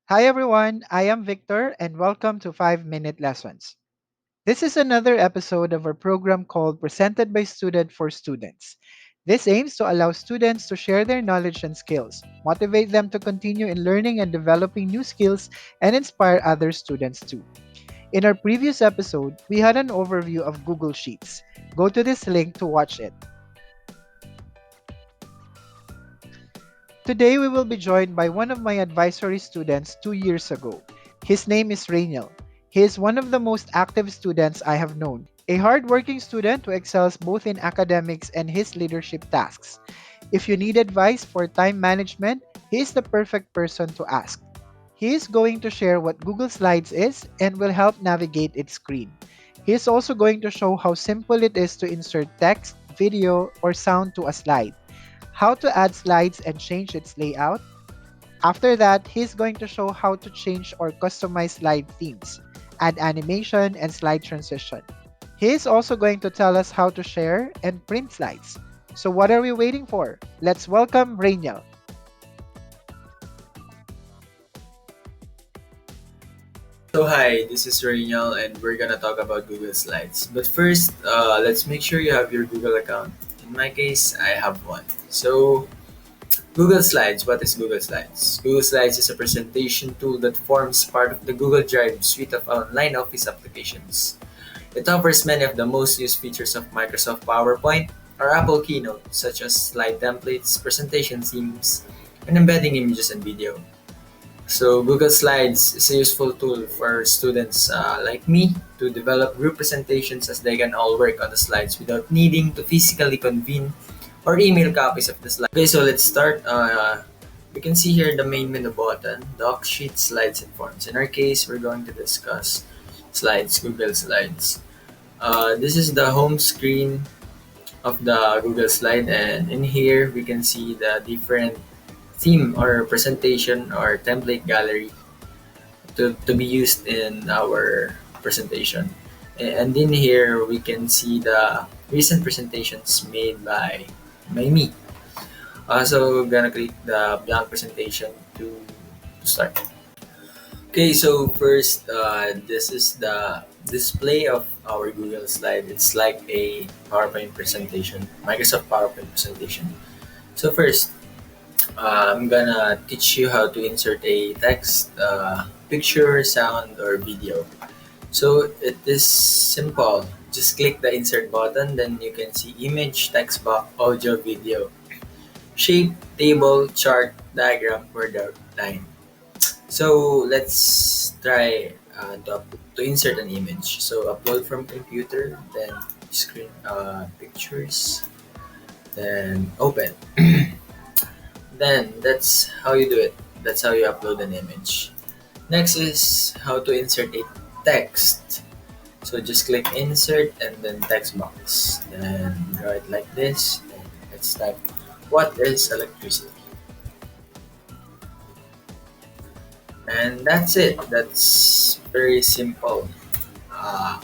Hi everyone, I am Victor and welcome to 5 Minute Lessons. This is another episode of our program called Presented by Student for Students. This aims to allow students to share their knowledge and skills, motivate them to continue in learning and developing new skills, and inspire other students too. In our previous episode, we had an overview of Google Sheets. Go to this link to watch it. Today, we will be joined by one of my advisory students 2 years ago. His name is Rainielle. He is one of the most active students I have known, a hardworking student who excels both in academics and his leadership tasks. If you need advice for time management, he is the perfect person to ask. He is going to share what Google Slides is and will help navigate its screen. He is also going to show how simple it is to insert text, video, or sound to a slide, how to add slides and change its layout. After that, he's going to show how to change or customize slide themes, add animation, and slide transition. He is also going to tell us how to share and print slides. So what are we waiting for? Let's welcome Rainiel. So hi, this is Rainielle and we're gonna talk about Google Slides. But first, let's make sure you have your Google account. In my case, I have one. So Google Slides, what is Google Slides? Google Slides is a presentation tool that forms part of the Google Drive suite of online office applications. It offers many of the most used features of Microsoft PowerPoint or Apple Keynote, such as slide templates, presentation themes, and embedding images and video. So Google Slides is a useful tool for students like me to develop group presentations as they can all work on the slides without needing to physically convene or email copies of the slides. Okay, so let's start. We can see here the main menu button, Doc, Sheets, Slides, and Forms. In our case, we're going to discuss Slides, Google Slides. This is the home screen of the Google Slide, and in here we can see the different theme or presentation or template gallery to be used in our presentation. And in here, we can see the recent presentations made by me. So gonna click the blank presentation to start. Okay, so first, this is the display of our Google slide. It's like a PowerPoint presentation, Microsoft PowerPoint presentation. So first, I'm gonna teach you how to insert a text, picture, sound, or video. So it is simple. Just click the insert button, then you can see image, text box, audio, video, shape, table, chart, diagram, word line. So let's try to insert an image. So upload from computer, then screen pictures, then open. Then that's how you do it. That's how you upload an image. Next is how to insert a text. So just click insert and then text box. Then draw it like this. Then let's type what is electricity. And that's it. That's very simple. Uh,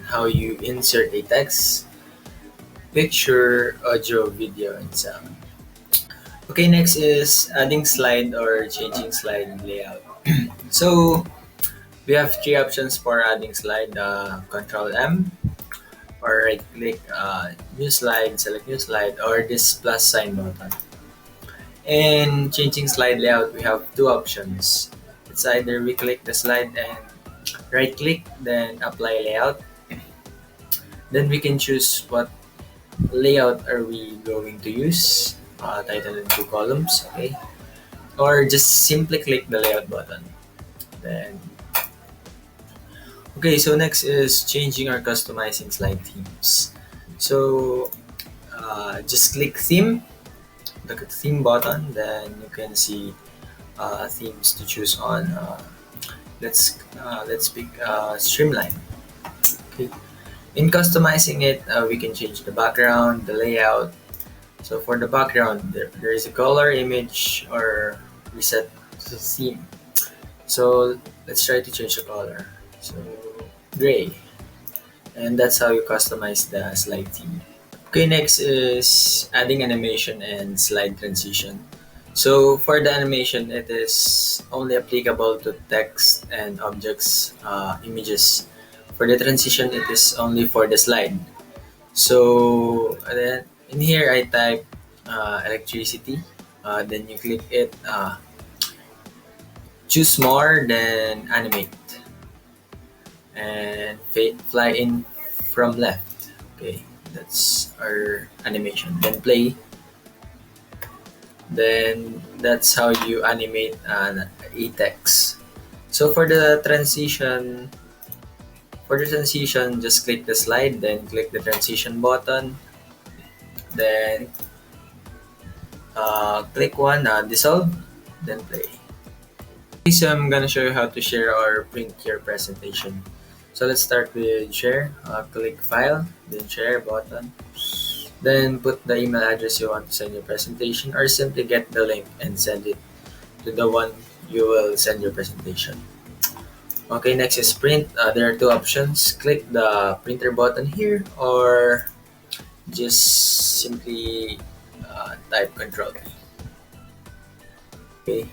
how you insert a text, picture, audio, video, and sound. Okay, next is adding slide or changing slide layout. So we have three options for adding slide. Control M or right click, new slide, select new slide, or this plus sign button. In changing slide layout, we have two options. It's either we click the slide and right click, then apply layout. Then we can choose what layout are we going to use, title and two columns, okay? Or just simply click the layout button. Then okay, so next is changing or customizing slide themes. So just click theme, the theme button, then you can see themes to choose on. Let's pick streamline. Okay. In customizing it, we can change the background, the layout. So for the background, there is a color, image, or reset the theme. So let's try to change the color. So gray, and that's how you customize the slide theme. Okay, next is adding animation and slide transition. So for the animation, it is only applicable to text and objects, images. For the transition, it is only for the slide. So then in here, I type electricity. Then you click it. Choose more, then animate, and fly in from left. Okay, that's our animation. Then play. Then that's how you animate a text. So for the transition, just click the slide, then click the transition button, then click one, dissolve, then play. Okay, so I'm gonna show you how to share or print your presentation. So let's start with share. Click file, then share button. Then put the email address you want to send your presentation, or simply get the link and send it to the one you will send your presentation. Okay, next is print. There are two options. Click the printer button here, or just simply type Control P.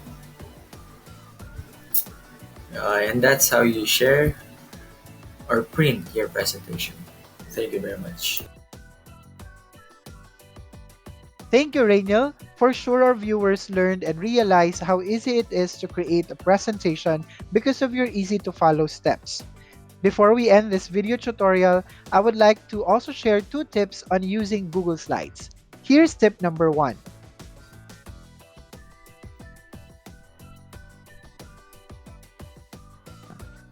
Okay, and that's how you share or print your presentation. Thank you very much. Thank you, Rainielle. For sure, our viewers learned and realized how easy it is to create a presentation because of your easy to follow steps. Before we end this video tutorial, I would like to also share two tips on using Google Slides. Here's tip number one.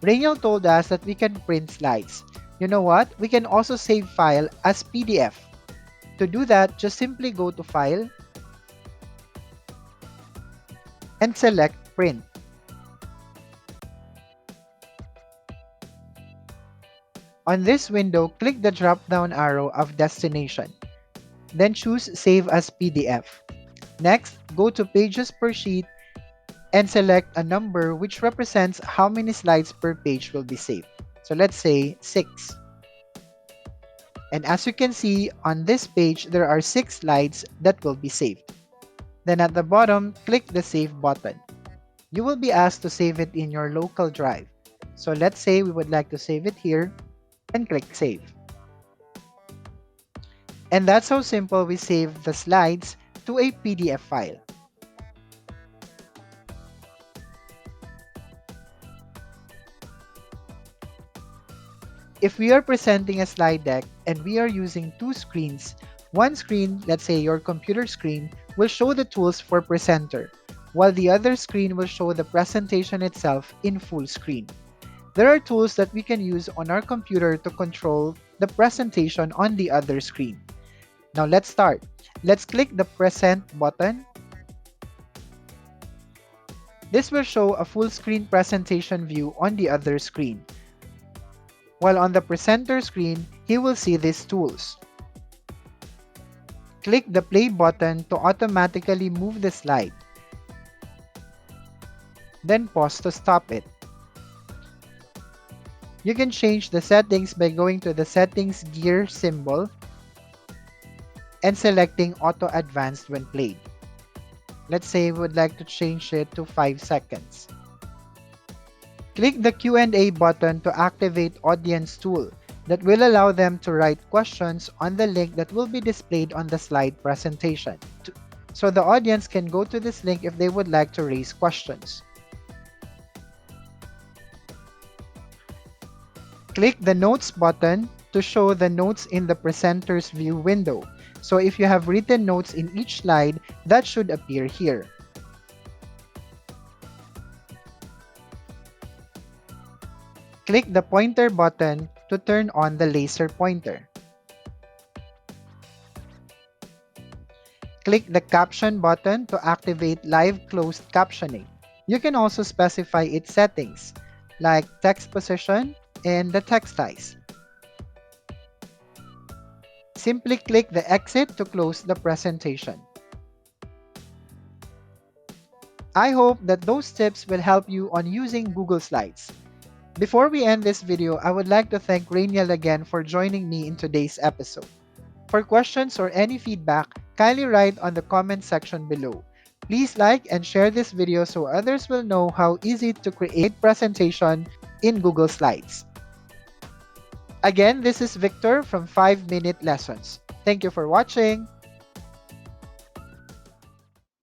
Rainiel told us that we can print slides. You know what? We can also save file as PDF. To do that, just simply go to File and select Print. On this window, click the drop-down arrow of Destination. Then choose Save as PDF. Next, go to Pages per Sheet and select a number which represents how many slides per page will be saved. So let's say 6. And as you can see, on this page, there are 6 slides that will be saved. Then at the bottom, click the Save button. You will be asked to save it in your local drive. So let's say we would like to save it here and click Save. And that's how simple we save the slides to a PDF file. If we are presenting a slide deck and we are using two screens, one screen, let's say your computer screen, will show the tools for presenter, while the other screen will show the presentation itself in full screen. There are tools that we can use on our computer to control the presentation on the other screen. Now let's start. Let's click the Present button. This will show a full screen presentation view on the other screen. While on the presenter screen, he will see these tools. Click the play button to automatically move the slide. Then pause to stop it. You can change the settings by going to the settings gear symbol and selecting auto advanced when played. Let's say we would like to change it to 5 seconds. Click the Q&A button to activate Audience tool that will allow them to write questions on the link that will be displayed on the slide presentation. So the audience can go to this link if they would like to raise questions. Click the Notes button to show the notes in the presenter's view window. So if you have written notes in each slide, that should appear here. Click the pointer button to turn on the laser pointer. Click the caption button to activate live closed captioning. You can also specify its settings, like text position and the text size. Simply click the exit to close the presentation. I hope that those tips will help you on using Google Slides. Before we end this video, I would like to thank Rainielle again for joining me in today's episode. For questions or any feedback, kindly write on the comment section below. Please like and share this video so others will know how easy to create presentation in Google Slides. Again, this is Victor from 5 Minute Lessons. Thank you for watching.